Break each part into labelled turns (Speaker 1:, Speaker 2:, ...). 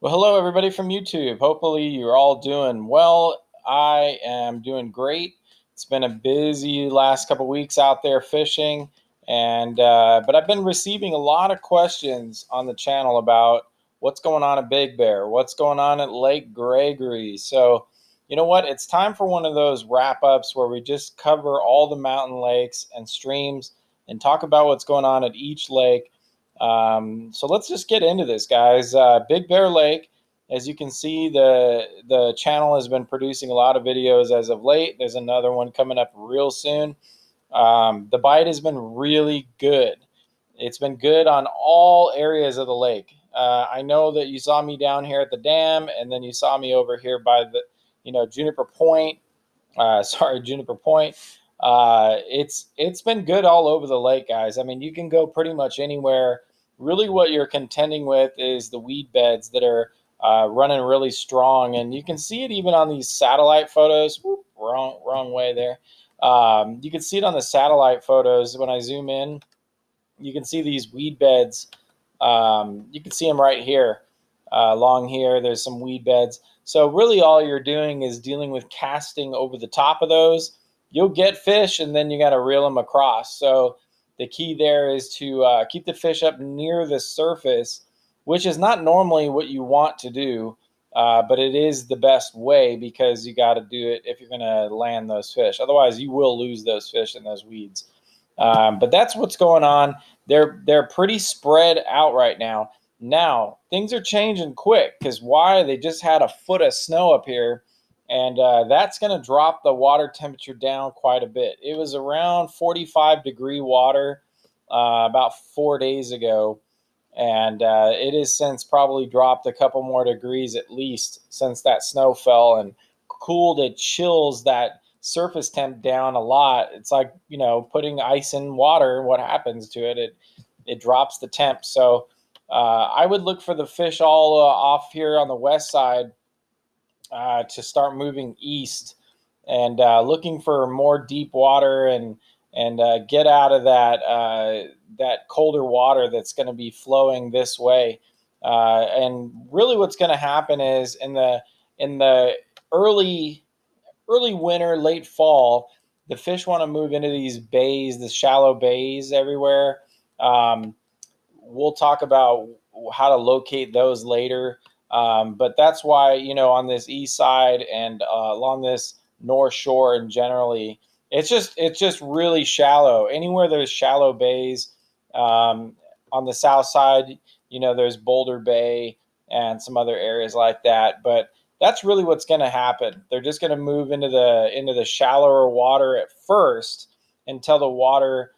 Speaker 1: Well, hello everybody from YouTube. Hopefully you're all doing well. I am doing great. It's been a busy last couple weeks out there fishing, and but I've been receiving a lot of questions on the channel about what's going on at Big Bear, what's going on at Lake Gregory. So, you know what? It's time for one of those wrap-ups where we just cover all the mountain lakes and streams and talk about what's going on at each lake. So let's just get into this, guys. Big Bear Lake, as you can see, the channel has been producing a lot of videos as of late. There's another one coming up real soon. The bite has been really good. It's been good on all areas of the lake. I know that you saw me down here at the dam, and then you saw me over here by the, Juniper Point. Juniper Point. It's been good all over the lake, guys. I mean, you can go pretty much anywhere. Really, what you're contending with is the weed beds that are running really strong, and you can see it even on these satellite photos. Whoop, wrong way there. You can see it on the satellite photos when I zoom in. You can see these weed beds. You can see them right here, along here. There's some weed beds. So really all you're doing is dealing with casting over the top of those. You'll get fish, and then you got to reel them across. So the key there is to keep the fish up near the surface, which is not normally what you want to do, but it is the best way because you got to do it if you're going to land those fish. Otherwise, you will lose those fish in those weeds. But that's what's going on. They're pretty spread out right now. Now things are changing quick because why? They just had a foot of snow up here, and that's going to drop the water temperature down quite a bit. It was around 45-degree water about 4 days ago, and it has since probably dropped a couple more degrees at least since that snow fell and cooled. It chills that surface temp down a lot. It's like, putting ice in water. What happens to it? It drops the temp. So I would look for the fish all off here on the west side to start moving east, and looking for more deep water, and get out of that colder water that's going to be flowing this way. And really, what's going to happen is in the early winter, late fall, the fish want to move into these bays, the shallow bays everywhere. Um, we'll talk about how to locate those later. But that's why, on this east side and along this north shore, and generally, it's just really shallow. Anywhere there's shallow bays, on the south side, there's Boulder Bay and some other areas like that. But that's really what's going to happen. They're just going to move into the shallower water at first until the water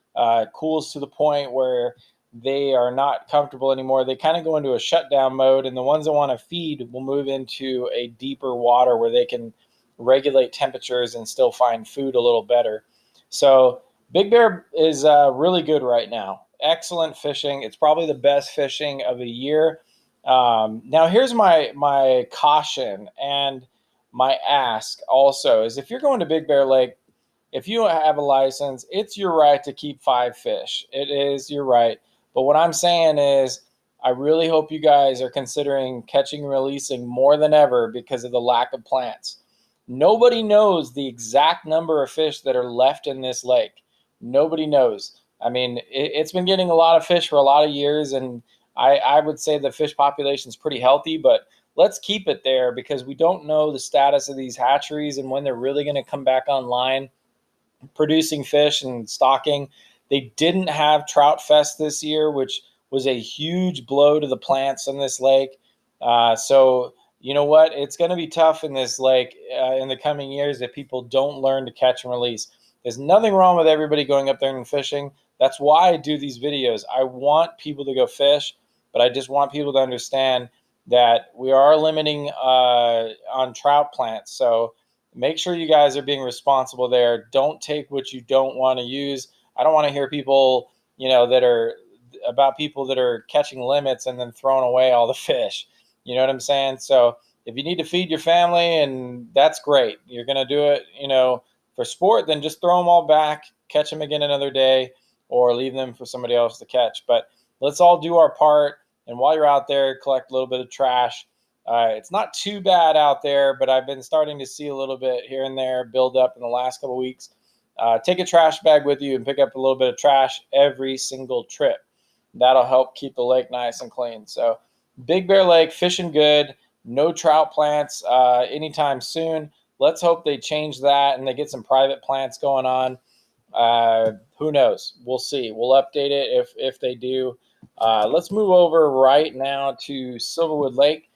Speaker 1: cools to the point where they are not comfortable anymore. They kind of go into a shutdown mode, and the ones that want to feed will move into a deeper water where they can regulate temperatures and still find food a little better. So Big Bear is really good right now. Excellent fishing. It's probably the best fishing of the year. Now here's my caution and my ask also is, if you're going to Big Bear Lake, if you have a license, it's your right to keep 5 fish. It is your right. But what I'm saying is, I really hope you guys are considering catching and releasing more than ever because of the lack of plants. Nobody knows the exact number of fish that are left in this lake. Nobody knows. I mean, it's been getting a lot of fish for a lot of years, and I would say the fish population is pretty healthy, but let's keep it there because we don't know the status of these hatcheries and when they're really going to come back online producing fish and stocking. They didn't have Trout Fest this year, which was a huge blow to the plants in this lake. So you know what? It's going to be tough in this lake in the coming years if people don't learn to catch and release. There's nothing wrong with everybody going up there and fishing. That's why I do these videos. I want people to go fish, but I just want people to understand that we are limiting on trout plants. So make sure you guys are being responsible there. Don't take what you don't want to use. I don't want to hear people, that are about people that are catching limits and then throwing away all the fish. You know what I'm saying? So if you need to feed your family, and that's great, you're going to do it, for sport, then just throw them all back, catch them again another day, or leave them for somebody else to catch. But let's all do our part. And while you're out there, collect a little bit of trash. It's not too bad out there, but I've been starting to see a little bit here and there build up in the last couple of weeks. Take a trash bag with you and pick up a little bit of trash every single trip. That'll help keep the lake nice and clean. So, Big Bear Lake, fishing good. No trout plants anytime soon. Let's hope they change that and they get some private plants going on. Who knows? We'll see. We'll update it if they do. Let's move over right now to Silverwood Lake.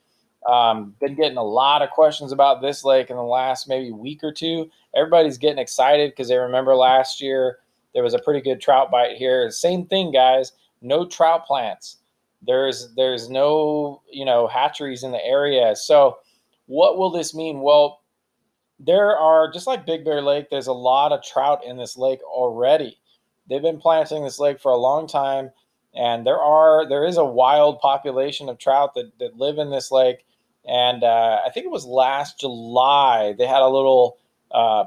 Speaker 1: Been getting a lot of questions about this lake in the last maybe week or two. Everybody's getting excited because they remember last year there was a pretty good trout bite here. Same thing, guys. No trout plants. There's no hatcheries in the area. So what will this mean? Well, there are, just like Big Bear Lake, there's a lot of trout in this lake already. They've been planting this lake for a long time, and there is a wild population of trout that live in this lake. And I think it was last July they had a little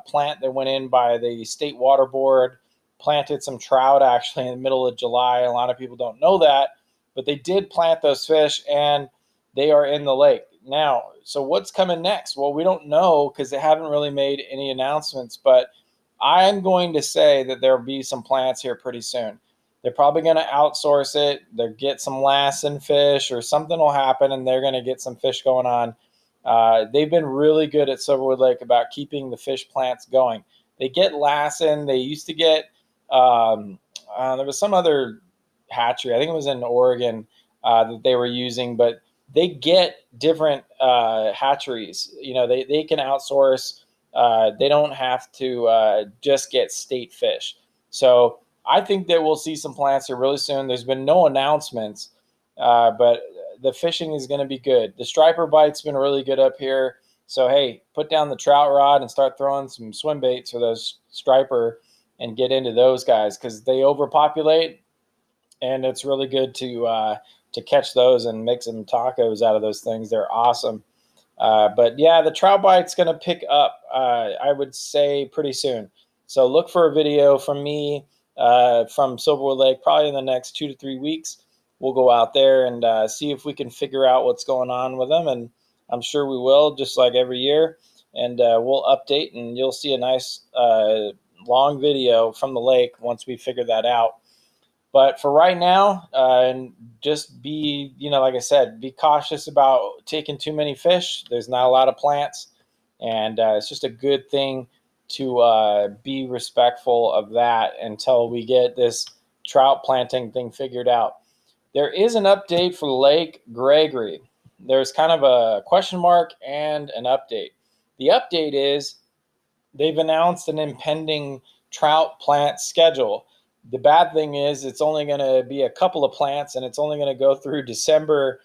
Speaker 1: plant that went in by the state water board, planted some trout actually in the middle of July. A lot of people don't know that, but they did plant those fish, and they are in the lake now. So what's coming next? Well, we don't know because they haven't really made any announcements, but I'm going to say that there'll be some plants here pretty soon. They're probably going to outsource it. They'll get some Lassen fish or something will happen, and they're going to get some fish going on. They've been really good at Silverwood Lake about keeping the fish plants going. They get Lassen. They used to get, there was some other hatchery, I think it was in Oregon, that they were using, but they get different hatcheries. They can outsource. They don't have to just get state fish. So I think that we'll see some plants here really soon. There's been no announcements, but the fishing is going to be good. The striper bite's been really good up here. So, hey, put down the trout rod and start throwing some swim baits for those striper and get into those guys because they overpopulate, and it's really good to catch those and make some tacos out of those things. They're awesome. But yeah, the trout bite's going to pick up, I would say, pretty soon. So look for a video from me from Silverwood Lake probably in the next 2 to 3 weeks. We'll go out there and see if we can figure out what's going on with them. And I'm sure we will, just like every year. And we'll update, and you'll see a nice long video from the lake once we figure that out. But for right now, and just be, like I said, be cautious about taking too many fish. There's not a lot of plants, and it's just a good thing to be respectful of that until we get this trout planting thing figured out. There is an update for Lake Gregory. There's kind of a question mark and an update. The update is they've announced an impending trout plant schedule. The bad thing is it's only going to be a couple of plants, and it's only going to go through December,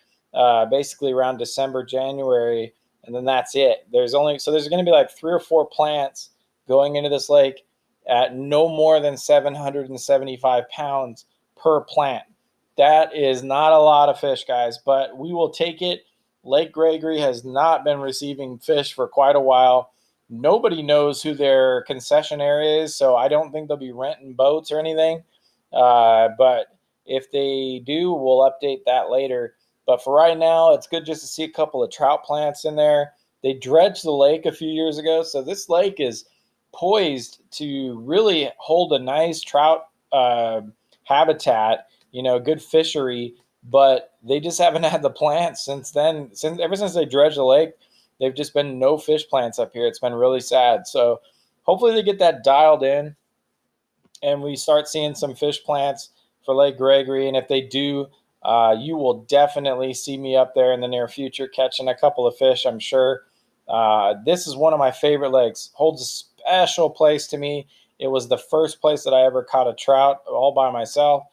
Speaker 1: basically around December, January, and then that's it. There's going to be like 3 or 4 plants going into this lake at no more than 775 pounds per plant. That is not a lot of fish, guys, but we will take it. Lake Gregory has not been receiving fish for quite a while. Nobody knows who their concessionaire is, so I don't think they'll be renting boats or anything. But if they do, we'll update that later. But for right now, it's good just to see a couple of trout plants in there. They dredged the lake a few years ago, so this lake is poised to really hold a nice trout habitat, good fishery. But they just haven't had the plants since then. Ever since they dredged the lake, they've just been no fish plants up here. It's been really sad. So hopefully they get that dialed in and we start seeing some fish plants for Lake Gregory. And if they do, you will definitely see me up there in the near future catching a couple of fish, I'm sure. This is one of my favorite lakes. Holds a special place to me. It was the first place that I ever caught a trout all by myself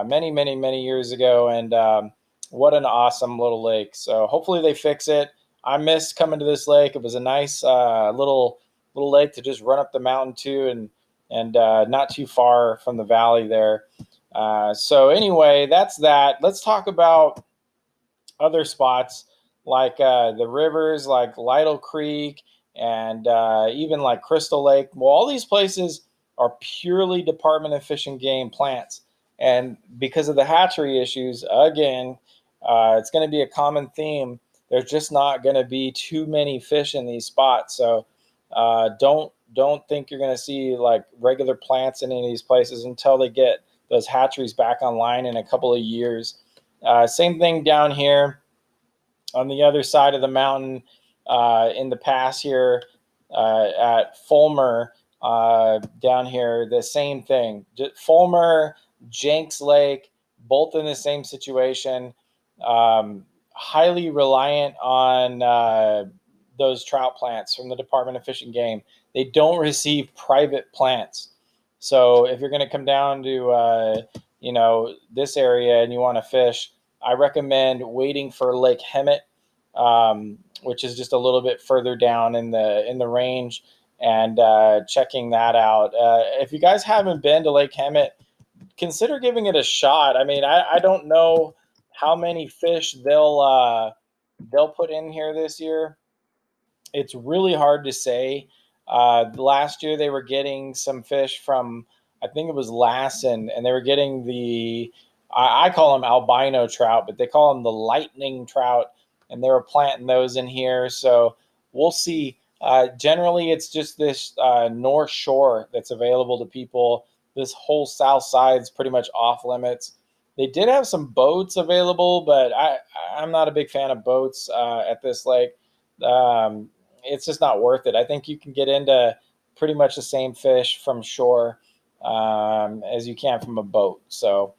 Speaker 1: many, many, many years ago. And what an awesome little lake. So hopefully they fix it. I missed coming to this lake. It was a nice little lake to just run up the mountain to, and not too far from the valley there. So anyway, that's that. Let's talk about other spots like the rivers, like Lytle Creek, and even like Crystal Lake. Well, all these places are purely Department of Fish and Game plants, and because of the hatchery issues, again, it's going to be a common theme there's just not going to be too many fish in these spots. So don't think you're going to see like regular plants in any of these places until they get those hatcheries back online in a couple of years. Same thing down here on the other side of the mountain in the pass here at Fulmer down here, the same thing. Fulmer, Jenks Lake, both in the same situation. Highly reliant on those trout plants from the Department of Fish and Game. They don't receive private plants. So if you're going to come down to this area and you want to fish, I recommend waiting for Lake Hemet, which is just a little bit further down in the range, and checking that out. If you guys haven't been to Lake Hemet, consider giving it a shot. I mean, I don't know how many fish they'll put in here this year. It's really hard to say. Last year they were getting some fish from, I think it was Lassen, and they were getting I call them albino trout, but they call them the lightning trout, and they were planting those in here. So we'll see. Generally, it's just this North Shore that's available to people. This whole south side is pretty much off limits. They did have some boats available, but I'm not a big fan of boats at this lake. Um, it's just not worth it. I think you can get into pretty much the same fish from shore as you can from a boat. So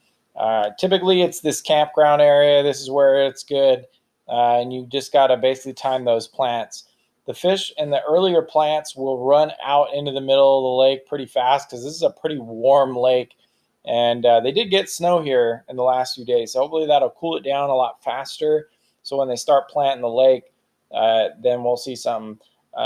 Speaker 1: typically it's this campground area. This is where it's good. And you just got to basically time those plants. The fish and the earlier plants will run out into the middle of the lake pretty fast because this is a pretty warm lake. And they did get snow here in the last few days. So hopefully that'll cool it down a lot faster. So when they start planting the lake, then we'll see something.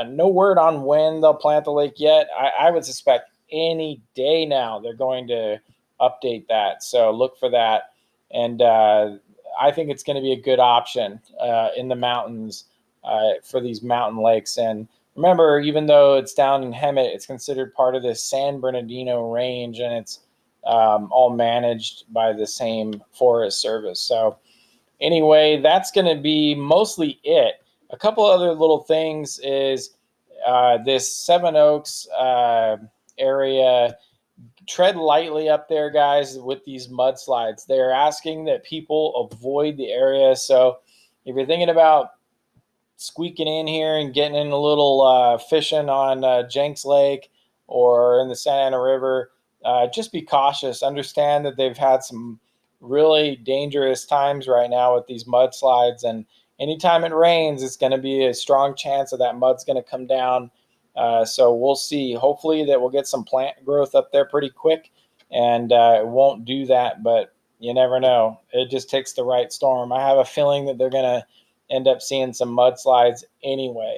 Speaker 1: No word on when they'll plant the lake yet. I would suspect any day now they're going to update that. So look for that. And I think it's going to be a good option in the mountains for these mountain lakes. And remember, even though it's down in Hemet, it's considered part of the San Bernardino range, and it's all managed by the same Forest Service. So anyway, that's going to be mostly it. A couple other little things is this Seven Oaks area. Tread lightly up there, guys, with these mudslides. They're asking that people avoid the area. So if you're thinking about squeaking in here and getting in a little fishing on Jenks Lake or in the Santa Ana River, just be cautious. Understand that they've had some really dangerous times right now with these mudslides, and anytime it rains, it's going to be a strong chance of that mud's going to come down. So we'll see. Hopefully that we'll get some plant growth up there pretty quick, and it won't do that, but you never know. It just takes the right storm. I have a feeling that they're going to end up seeing some mudslides anyway.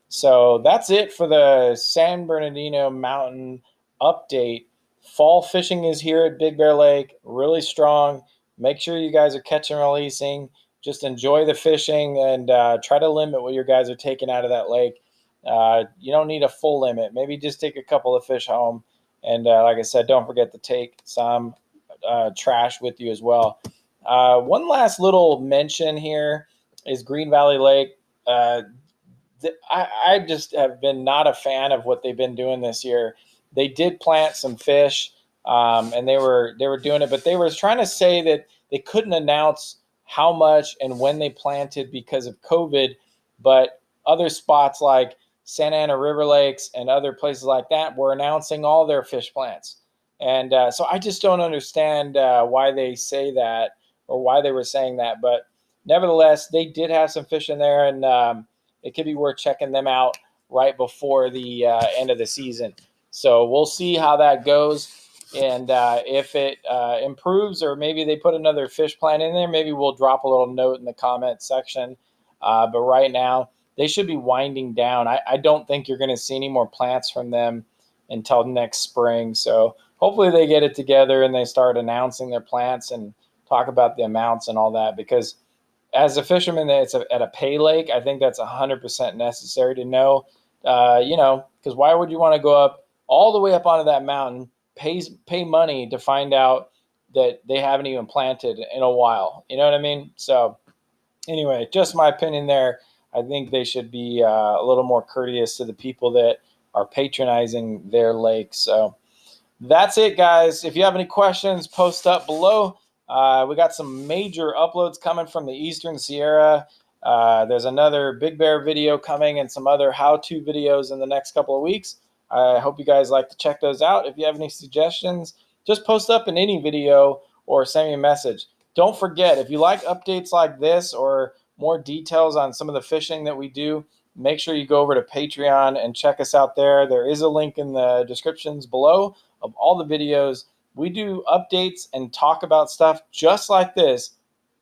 Speaker 1: So that's it for the San Bernardino Mountain update. Fall fishing is here at Big Bear Lake, really strong. Make sure you guys are catching and releasing. Just enjoy the fishing and try to limit what your guys are taking out of that lake. You don't need a full limit. Maybe just take a couple of fish home. And like I said, don't forget to take some trash with you as well. One last little mention here is Green Valley Lake. I just have been not a fan of what they've been doing this year. They did plant some fish, and they were doing it, but they were trying to say that they couldn't announce how much and when they planted because of COVID. But other spots like Santa Ana River Lakes and other places like that were announcing all their fish plants. And so I just don't understand why they say that or why they were saying that. But nevertheless, they did have some fish in there, and it could be worth checking them out right before the end of the season. So we'll see how that goes. And if it improves, or maybe they put another fish plant in there, maybe we'll drop a little note in the comment section. But right now, they should be winding down. I don't think you're going to see any more plants from them until next spring. So hopefully they get it together and they start announcing their plants and talk about the amounts and all that, because as a fisherman that's at a pay lake, I think that's 100% necessary to know, because why would you want to go up all the way up onto that mountain, pay money to find out that they haven't even planted in a while? You know what I mean? So Anyway, just my opinion there. I think they should be a little more courteous to the people that are patronizing their lake. So that's it, guys. If you have any questions, post up below. We got some major uploads coming from the Eastern Sierra. There's another Big Bear video coming and some other how-to videos in the next couple of weeks. I hope you guys like to check those out. If you have any suggestions, just post up in any video or send me a message. Don't forget, if you like updates like this or more details on some of the fishing that we do, make sure you go over to Patreon and check us out there. There is a link in the descriptions below of all the videos. We do updates and talk about stuff just like this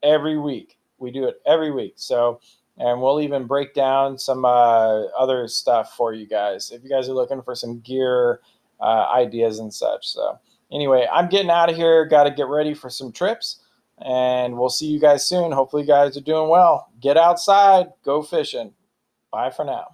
Speaker 1: every week. We do it every week. So, and we'll even break down some other stuff for you guys if you guys are looking for some gear ideas and such. So, anyway, I'm getting out of here. Got to get ready for some trips, and we'll see you guys soon. Hopefully, you guys are doing well. Get outside, go fishing. Bye for now.